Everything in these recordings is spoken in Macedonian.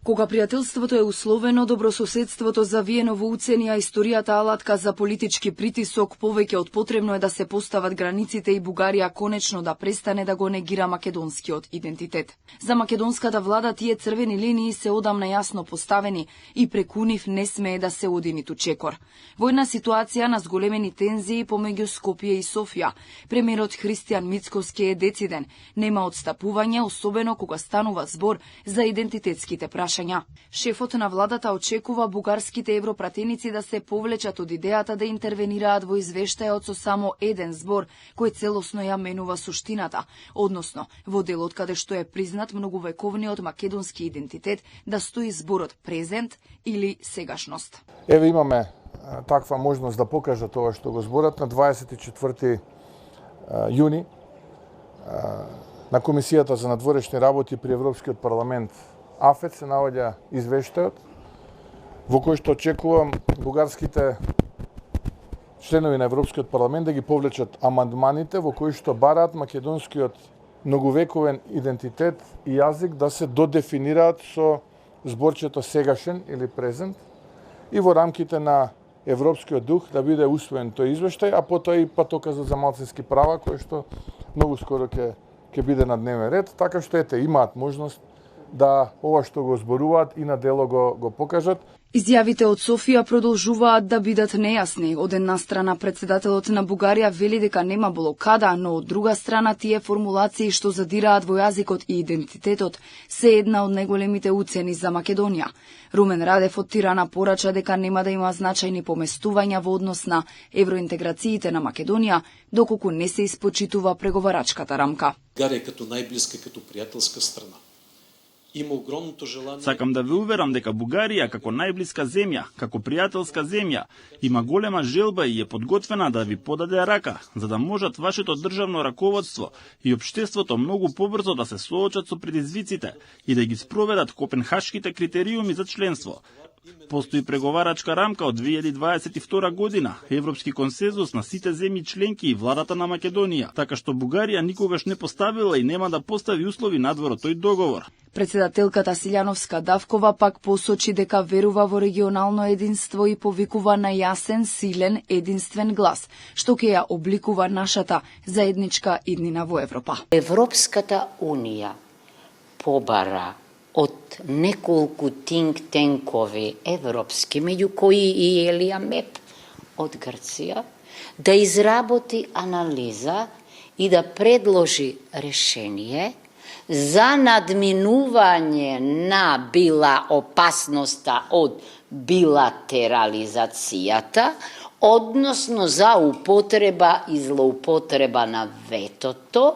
Кога пријателството е условено, добрососедството завиено во уцени, а историјата алатка за политички притисок, повеќе од потребно е да се постават границите и Бугарија конечно да престане да го негира македонскиот идентитет. За македонската влада тие црвени линии се одамна јасно поставени и преку нив не смее да се оди ниту чекор. Во една ситуација на зголемени тензии помеѓу Скопје и Софија, премиерот Христијан Мицкоски е дециден, нема отстапување, особено кога станува збор за идентитетските прашања. Шефот на владата очекува бугарските европратеници да се повлечат од идејата да интервенираат во извештајот со само еден збор кој целосно ја менува суштината, односно во делот каде што е признат многовековниот македонски идентитет да стои зборот презент или сегашност. Еве имаме таква можност да покажа тоа што го зборат на 24 јуни на Комисијата за надворешни работи при Европскиот парламент АФЕТ се наоѓа извештајот во кој што очекувам бугарските членови на Европскиот парламент да ги повлечат амандманите во кои што бараат македонскиот многовековен идентитет и јазик да се додефинираат со зборчето сегашен или презент и во рамките на европскиот дух да биде усвоен тој извештај, а потоа и патоказот за малцински права кој што многу скоро ќе биде на дневен ред, така што ете имаат можност да ова што го зборуваат и на дело го покажат. Изјавите од Софија продолжуваат да бидат нејасни. Од една страна претседателот на Бугарија вели дека нема блокада, но од друга страна тие формулации што задираат во јазикот и идентитетот се една од најголемите уцени за Македонија. Румен Радев од Тирана порача дека нема да има значајни поместувања во однос на евроинтеграциите на Македонија, доколку не се испочитува преговарачката рамка. Бугарија като најблиска, като пријателска страна. Има огромното желание. Сакам да ве уверам дека Бугарија како најблиска земја, како пријателска земја, има голема желба и е подготвена да ви подаде рака, за да можат вашето државно раководство и општеството многу побрзо да се соочат со предизвиците и да ги спроведат копенхашките критериуми за членство. Постои преговарачка рамка од 2022 година, европски консензус на сите земји членки и владата на Македонија, така што Бугарија никогаш не поставила и нема да постави услови надвор од тој договор. Председателката Силјановска Давкова пак посочи дека верува во регионално единство и повикува на јасен, силен, единствен глас, што ќе ја обликува нашата заедничка иднина во Европа. Европската унија побара од неколку тинк-тенкови европски, меѓу кои и Елија Меп од Грција, да изработи анализа и да предложи решение за надминување на опасноста од билатерализацијата, односно за употреба и злоупотреба на ветото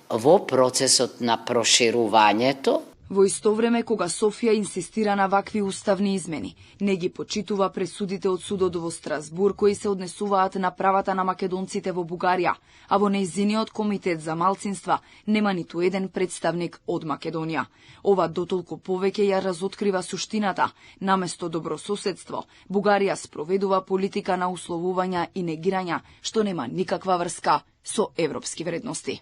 во процесот на проширувањето. Во исто време, кога Софија инсистира на вакви уставни измени, не ги почитува пресудите од судот во Страсбур кои се однесуваат на правата на македонците во Бугарија, а во нејзиниот комитет за малцинства нема ниту еден представник од Македонија. Ова дотолку повеќе ја разоткрива суштината. Наместо добрососедство, Бугарија спроведува политика на условувања и негирања, што нема никаква врска со европски вредности.